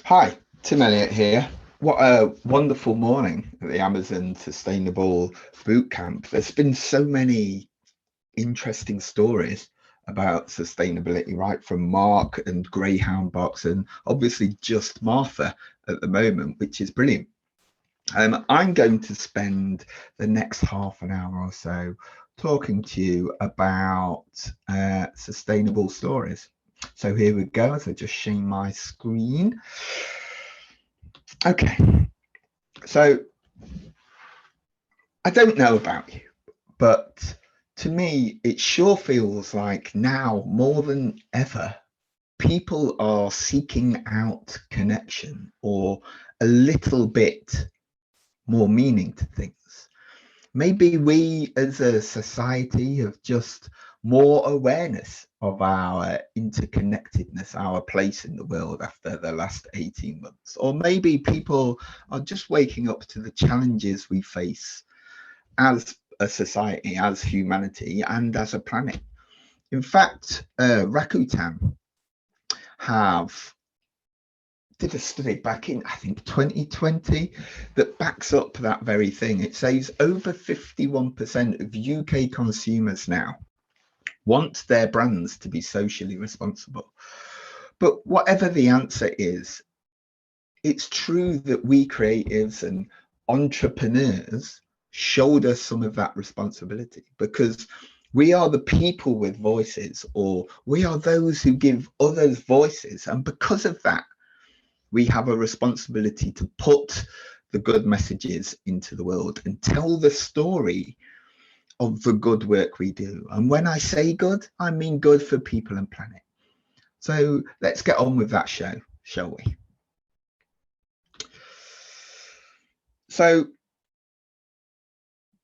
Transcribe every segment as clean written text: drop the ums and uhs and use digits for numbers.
Hi, Tim Elliott here. What a wonderful morning at the Amazon Sustainable Bootcamp. There's been so many interesting stories about sustainability, right? From Mark and Greyhound Box, and obviously just Martha at the moment, which is brilliant. I'm going to spend the next half an hour or so talking to you about sustainable stories. So here we go, as I just share my screen. Okay, so I don't know about you, but to me, it sure feels like now more than ever, people are seeking out connection or a little bit more meaning to things. Maybe we as a society have just more awareness of our interconnectedness, our place in the world after the last 18 months. Or maybe people are just waking up to the challenges we face as a society, as humanity, and as a planet. In fact, Rakuten have did a study back in, I think, 2020 that backs up that very thing. It says over 51% of UK consumers now want their brands to be socially responsible. But whatever the answer is, it's true that we creatives and entrepreneurs shoulder some of that responsibility because we are the people with voices, or we are those who give others voices. And because of that, we have a responsibility to put the good messages into the world and tell the story of the good work we do. And when I say good, I mean good for people and planet. So let's get on with that show, shall we? So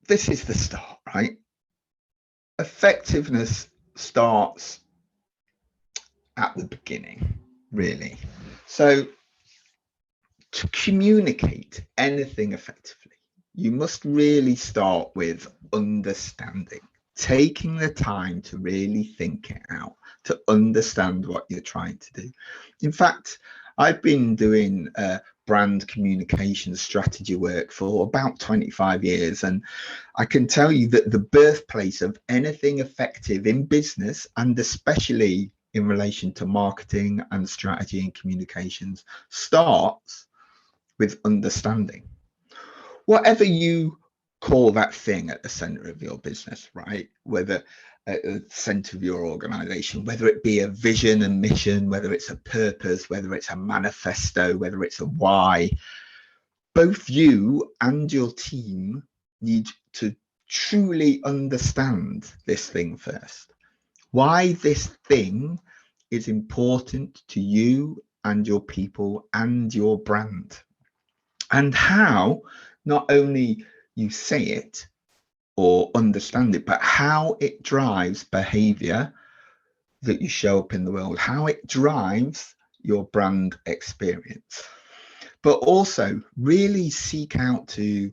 this is the start, right? Effectiveness starts at the beginning, really. So to communicate anything effectively, you must really start with understanding, taking the time to really think it out, to understand what you're trying to do. In fact, I've been doing brand communication strategy work for about 25 years, and I can tell you that the birthplace of anything effective in business, and especially in relation to marketing and strategy and communications, starts with understanding. Whatever you call that thing at the center of your business, right? Whether at the center of your organization, whether it be a vision and mission, whether it's a purpose, whether it's a manifesto, whether it's a why, both you and your team need to truly understand this thing first. Why this thing is important to you and your people and your brand, and how not only you say it or understand it, but how it drives behavior that you show up in the world, how it drives your brand experience. But also really seek out to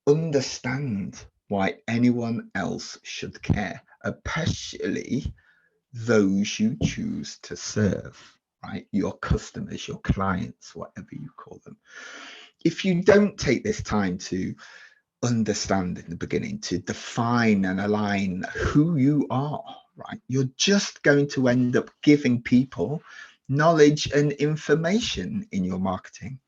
understand why anyone else should care, especially those you choose to serve, right? Your customers, your clients, whatever you call them. If you don't take this time to understand in the beginning, to define and align who you are, right, you're just going to end up giving people knowledge and information in your marketing.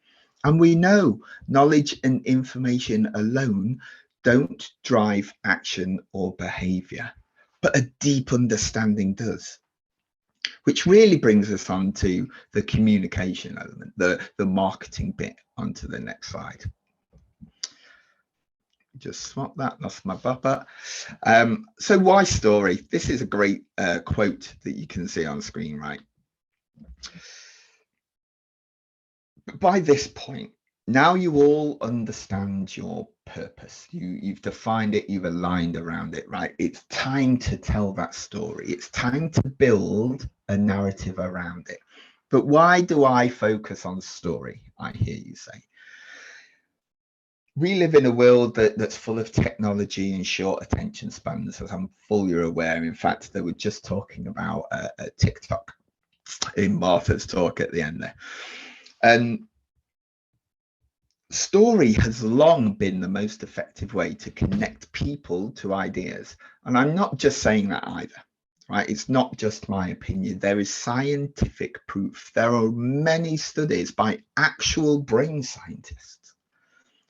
And we know knowledge and information alone don't drive action or behavior, but a deep understanding does. Which really brings us on to the communication element, the marketing bit, onto the next slide. Just swap that, lost my buffer. So why story? This is a great quote that you can see on screen, right? By this point, now you all understand your purpose. You've defined it, you've aligned around it, right? It's time to tell that story. It's time to build a narrative around it. But why do I focus on story? I hear you say. We live in a world that's full of technology and short attention spans, as I'm fully aware. In fact, they were just talking about TikTok in Martha's talk at the end there. And story has long been the most effective way to connect people to ideas. And I'm not just saying that either, right? It's not just my opinion. There is scientific proof. There are many studies by actual brain scientists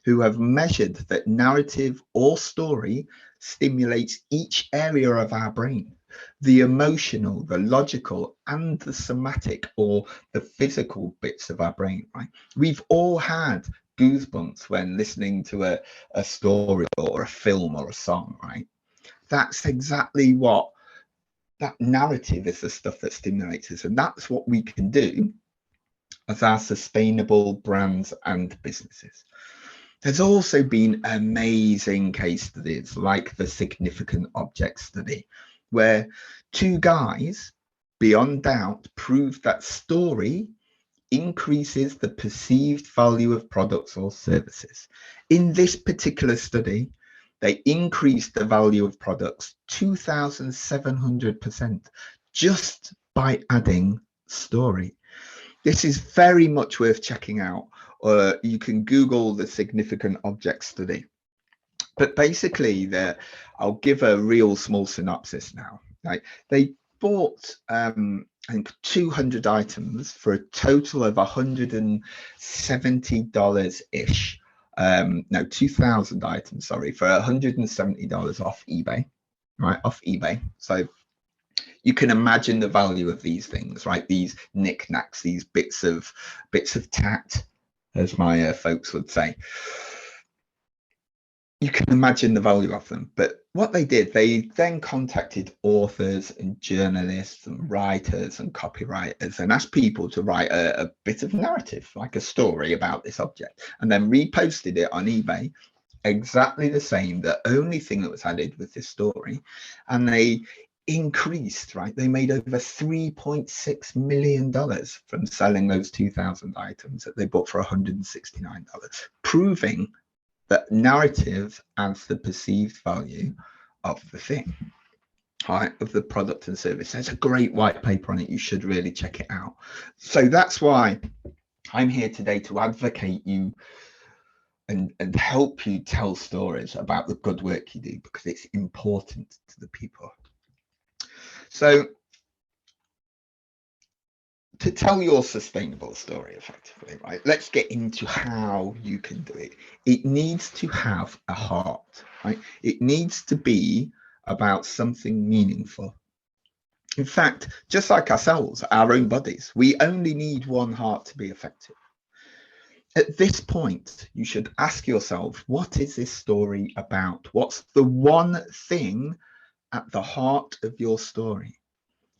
who have measured that narrative or story stimulates each area of our brain, the emotional, the logical, and the somatic or the physical bits of our brain, right? We've all had goosebumps when listening to a story or a film or a song, right? That's exactly what that narrative is, the stuff that stimulates us. And that's what we can do as our sustainable brands and businesses. There's also been amazing case studies like the significant object study, where two guys, beyond doubt, proved that story increases the perceived value of products or services. In this particular study, they increased the value of products 2,700% just by adding story. This is very much worth checking out. You can Google the significant object study. But basically, I'll give a real small synopsis now. Right? They bought, I think, 200 items for a total of $170 ish. No, 2,000 items, sorry, for $170 off eBay, right? Off eBay. So you can imagine the value of these things, right? These knickknacks, these bits of tact, as my folks would say. You can imagine the value of them. But what they did, they then contacted authors and journalists and writers and copywriters and asked people to write a bit of narrative, like a story about this object, and then reposted it on eBay. Exactly the same. The only thing that was added was this story, and they increased, right? They made over $3.6 million from selling those 2,000 items that they bought for $169, proving that narrative adds the perceived value of the thing, right, of the product and service. There's a great white paper on it. You should really check it out. So that's why I'm here today, to advocate you and help you tell stories about the good work you do, because it's important to the people. So to tell your sustainable story effectively, right, let's get into how you can do it. It needs to have a heart, right? It needs to be about something meaningful. In fact, just like ourselves, our own bodies, we only need one heart to be effective. At this point, you should ask yourself, what is this story about? What's the one thing at the heart of your story?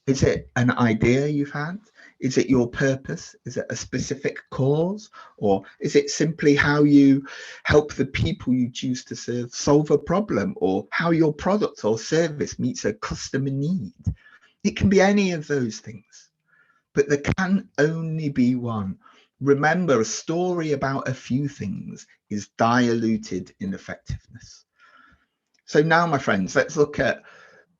Is it an idea you've had? Is it your purpose? Is it a specific cause? Or is it simply how you help the people you choose to serve solve a problem, or how your product or service meets a customer need? It can be any of those things, but there can only be one. Remember, a story about a few things is diluted in effectiveness. So now, my friends, let's look at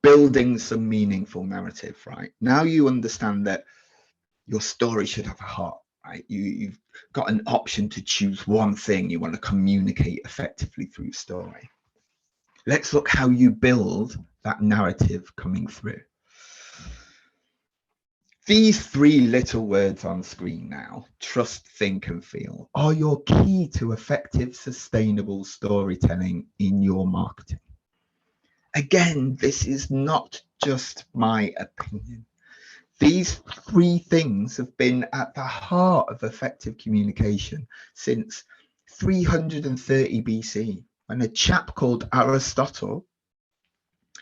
building some meaningful narrative, right? Now you understand that your story should have a heart, right? You've got an option to choose one thing you want to communicate effectively through story. Let's look how you build that narrative coming through. These three little words on screen now, trust, think, and feel, are your key to effective, sustainable storytelling in your marketing. Again, this is not just my opinion. These three things have been at the heart of effective communication since 330 BC, when a chap called Aristotle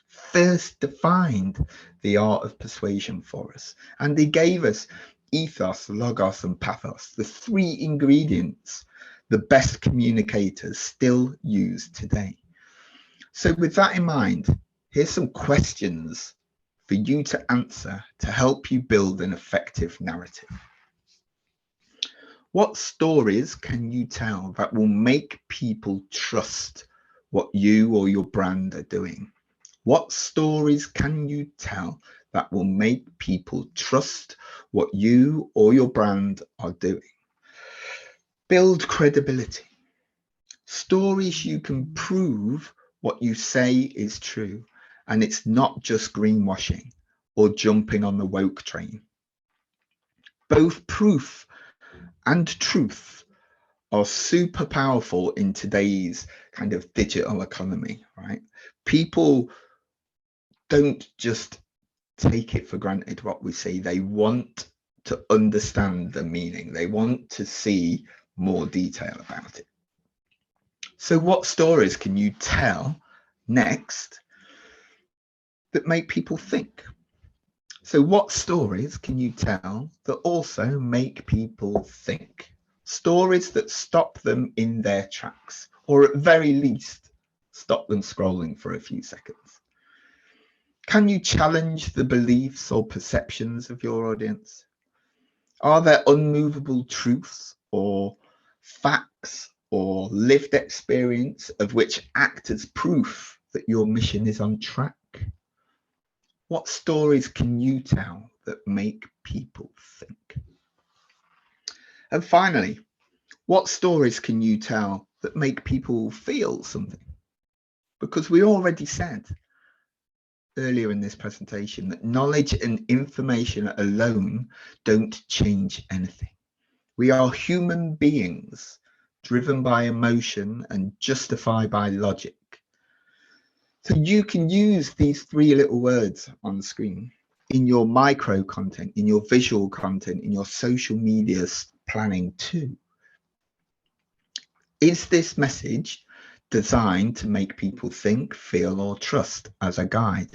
first defined the art of persuasion for us. And he gave us ethos, logos, and pathos, the three ingredients the best communicators still use today. So with that in mind, here's some questions for you to answer to help you build an effective narrative. What stories can you tell that will make people trust what you or your brand are doing? What stories can you tell that will make people trust what you or your brand are doing? Build credibility. Stories you can prove what you say is true, and it's not just greenwashing or jumping on the woke train. Both proof and truth are super powerful in today's kind of digital economy, right? People don't just take it for granted what we see. They want to understand the meaning. They want to see more detail about it. So what stories can you tell next that make people think? So what stories can you tell that also make people think? Stories that stop them in their tracks, or at very least, stop them scrolling for a few seconds. Can you challenge the beliefs or perceptions of your audience? Are there unmovable truths or facts or lived experience of which act as proof that your mission is on track? What stories can you tell that make people think? And finally, what stories can you tell that make people feel something? Because we already said earlier in this presentation that knowledge and information alone don't change anything. We are human beings driven by emotion and justified by logic. So you can use these three little words on the screen in your micro content, in your visual content, in your social media planning too. Is this message designed to make people think, feel, or trust as a guide?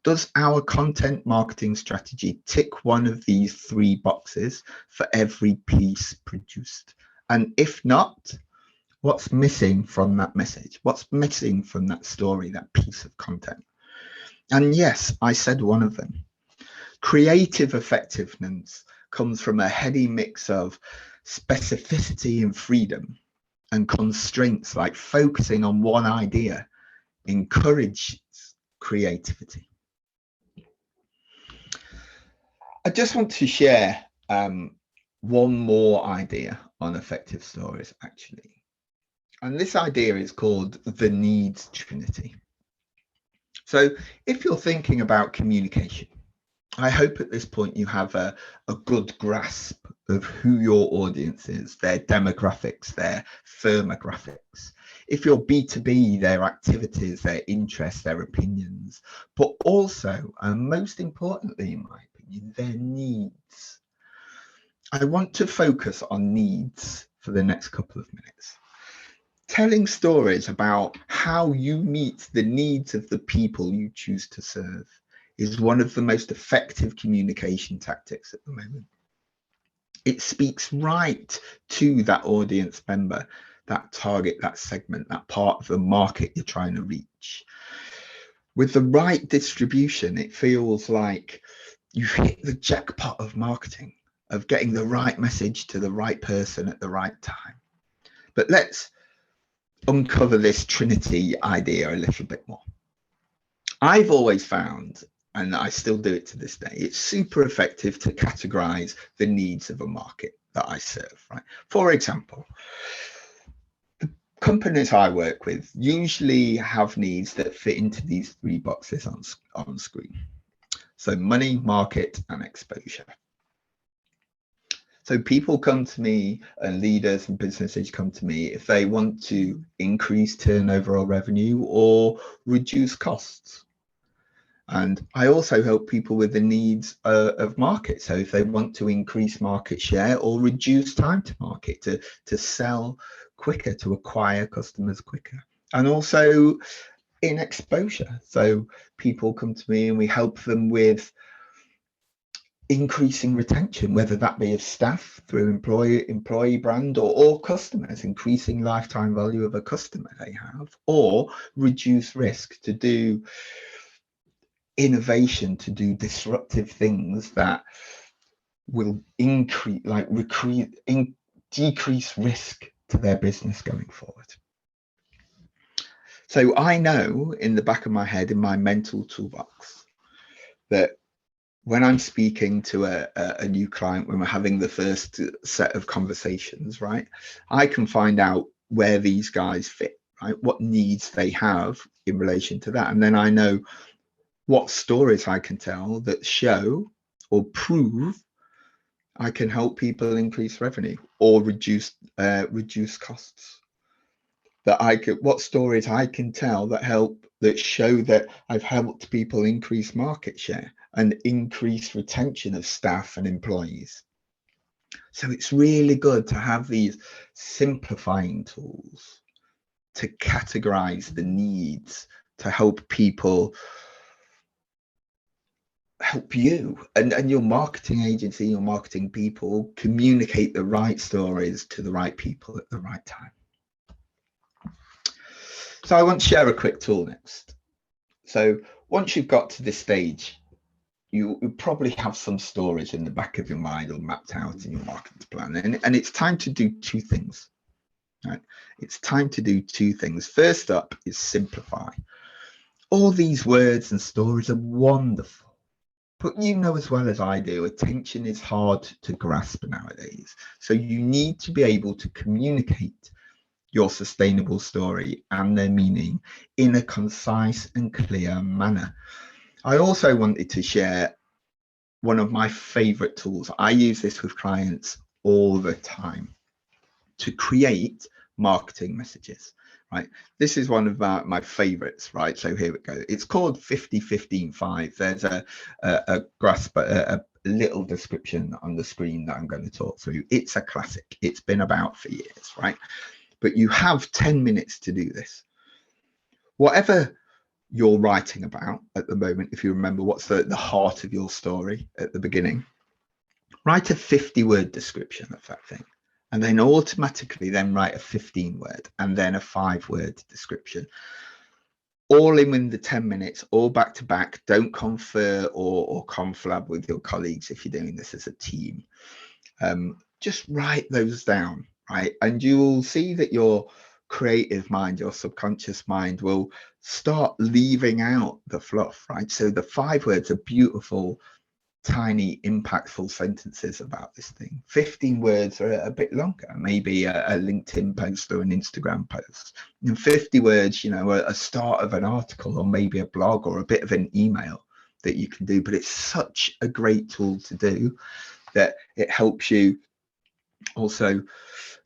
Does our content marketing strategy tick one of these three boxes for every piece produced? And if not, what's missing from that message? What's missing from that story, that piece of content? And yes, I said one of them. Creative effectiveness comes from a heady mix of specificity and freedom, and constraints like focusing on one idea encourages creativity. I just want to share one more idea on effective stories, actually. And this idea is called the Needs Trinity. So if you're thinking about communication, I hope at this point you have a good grasp of who your audience is, their demographics, their firmographics. If you're B2B, their activities, their interests, their opinions, but also, and most importantly, in my opinion, their needs. I want to focus on needs for the next couple of minutes. Telling stories about how you meet the needs of the people you choose to serve is one of the most effective communication tactics at the moment. It speaks right to that audience member, that target, that segment, that part of the market you're trying to reach. With the right distribution, it feels like you've hit the jackpot of marketing, of getting the right message to the right person at the right time. But let's uncover this Trinity idea a little bit more. I've always found, and I still do it to this day, it's super effective to categorize the needs of a market that I serve, right? For example, the companies I work with usually have needs that fit into these three boxes on screen. So money, market, and exposure. So people come to me, and leaders and businesses come to me if they want to increase turnover or revenue or reduce costs. And I also help people with the needs of market. So if they want to increase market share or reduce time to market, to sell quicker, to acquire customers quicker. And also in exposure. So people come to me and we help them with increasing retention, whether that be of staff through employee brand or customers, increasing lifetime value of a customer they have, or reduce risk, to do innovation, to do disruptive things that will increase, like decrease risk to their business going forward. So I know in the back of my head, in my mental toolbox, that when I'm speaking to a new client, when we're having the first set of conversations, right, I can find out where these guys fit, right, what needs they have in relation to that. And then I know what stories I can tell that show or prove I can help people increase revenue or reduce costs. That I could, what stories I can tell that show that I've helped people increase market share and increase retention of staff and employees. So it's really good to have these simplifying tools to categorize the needs, to help people, help you and your marketing agency, your marketing people communicate the right stories to the right people at the right time. So I want to share a quick tool next. So once you've got to this stage, you probably have some stories in the back of your mind or mapped out in your marketing plan. And it's time to do two things. Right? It's time to do two things. First up is simplify. All these words and stories are wonderful, but you know as well as I do, attention is hard to grasp nowadays. So you need to be able to communicate your sustainable story and their meaning in a concise and clear manner. I also wanted to share one of my favorite tools. I use this with clients all the time to create marketing messages, right? This is one of my favorites, right? So here we go. It's called 50-15-5. There's a grasp, a little description on the screen that I'm going to talk through. It's a classic. It's been about for years, right? But you have 10 minutes to do this. Whatever you're writing about at the moment, if you remember what's the heart of your story at the beginning, write a 50-word description of that thing. And then automatically then write a 15-word and then a 5-word description. All in the 10 minutes, all back to back. Don't confer or conflab with your colleagues if you're doing this as a team. Just write those down, right? And you will see that your creative mind, your subconscious mind will start leaving out the fluff, right? So the 5 words are beautiful, tiny, impactful sentences about this thing. 15 words are a bit longer, maybe a LinkedIn post or an Instagram post. And 50 words, you know, a start of an article or maybe a blog or a bit of an email that you can do. But it's such a great tool to do that it helps you also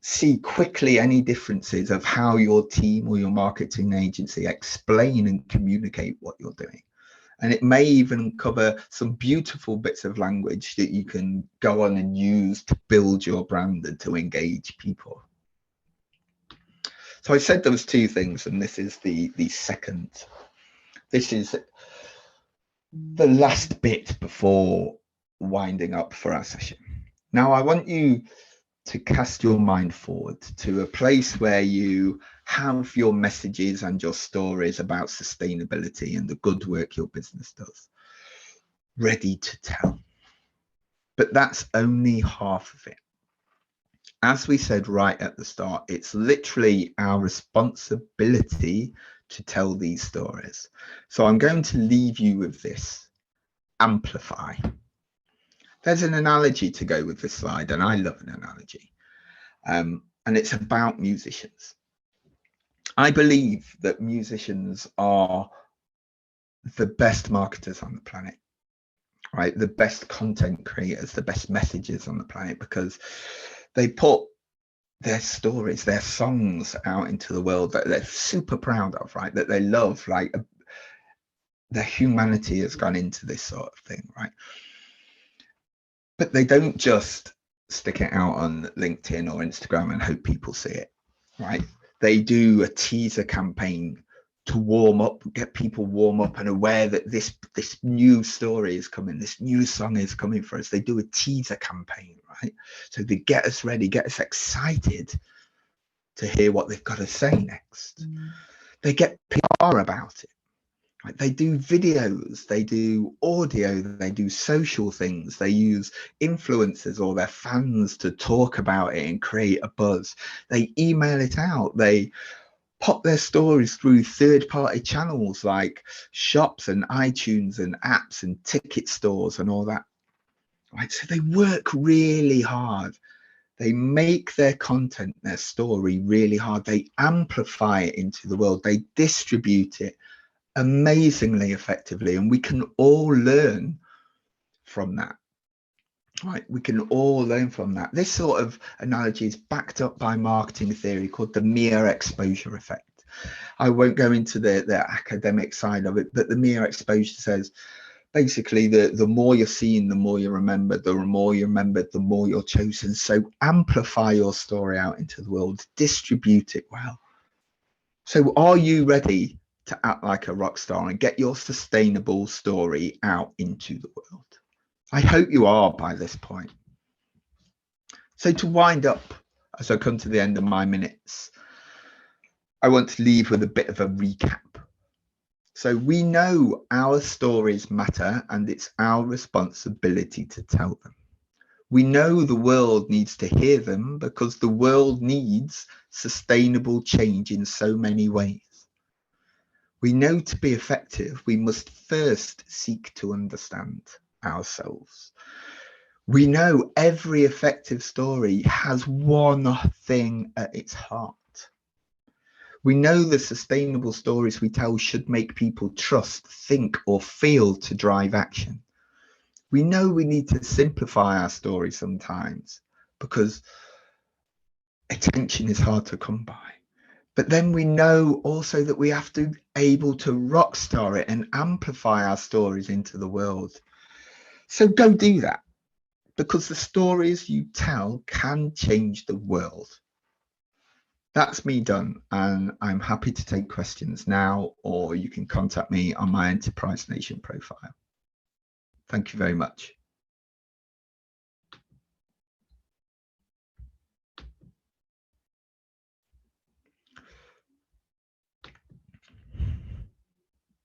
see quickly any differences of how your team or your marketing agency explain and communicate what you're doing. And it may even cover some beautiful bits of language that you can go on and use to build your brand and to engage people. So I said there was two things, and this is the second. This is the last bit before winding up for our session. Now I want you to cast your mind forward to a place where you have your messages and your stories about sustainability and the good work your business does ready to tell. But that's only half of it. As we said right at the start, it's literally our responsibility to tell these stories. So I'm going to leave you with this: amplify. There's an analogy to go with this slide, and I love an analogy. And it's about musicians. I believe that musicians are the best marketers on the planet, right? The best content creators, the best messages on the planet, because they put their stories, their songs out into the world that they're super proud of, right? That they love, like their humanity has gone into this sort of thing, right? But they don't just stick it out on LinkedIn or Instagram and hope people see it, right? They do a teaser campaign to warm up, get people warm up and aware that this new story is coming, this new song is coming for us. They do a teaser campaign, right? So they get us ready, get us excited to hear what they've got to say next. They get PR about it. Right? They do videos, they do audio, they do social things. They use influencers or their fans to talk about it and create a buzz. They email it out. They pop their stories through third-party channels like shops and iTunes and apps and ticket stores and all that. Right? So they work really hard. They make their content, their story really hard. They amplify it into the world. They distribute it amazingly effectively. And we can all learn from that. Right, we can all learn from that. This sort of analogy is backed up by marketing theory called the mere exposure effect. I won't go into the academic side of it, but the mere exposure says basically the more you're seen, the more you remember, the more you remember, the more you're chosen. So amplify your story out into the world, distribute it well. So are you ready to act like a rock star and get your sustainable story out into the world? I hope you are by this point. So to wind up, as I come to the end of my minutes, I want to leave with a bit of a recap. So we know our stories matter and it's our responsibility to tell them. We know the world needs to hear them because the world needs sustainable change in so many ways. We know to be effective, we must first seek to understand ourselves. We know every effective story has one thing at its heart. We know the sustainable stories we tell should make people trust, think, or feel to drive action. We know we need to simplify our story sometimes because attention is hard to come by. But then we know also that we have to be able to rock star it and amplify our stories into the world. So go do that, because the stories you tell can change the world. That's me done, and I'm happy to take questions now, or you can contact me on my Enterprise Nation profile. Thank you very much.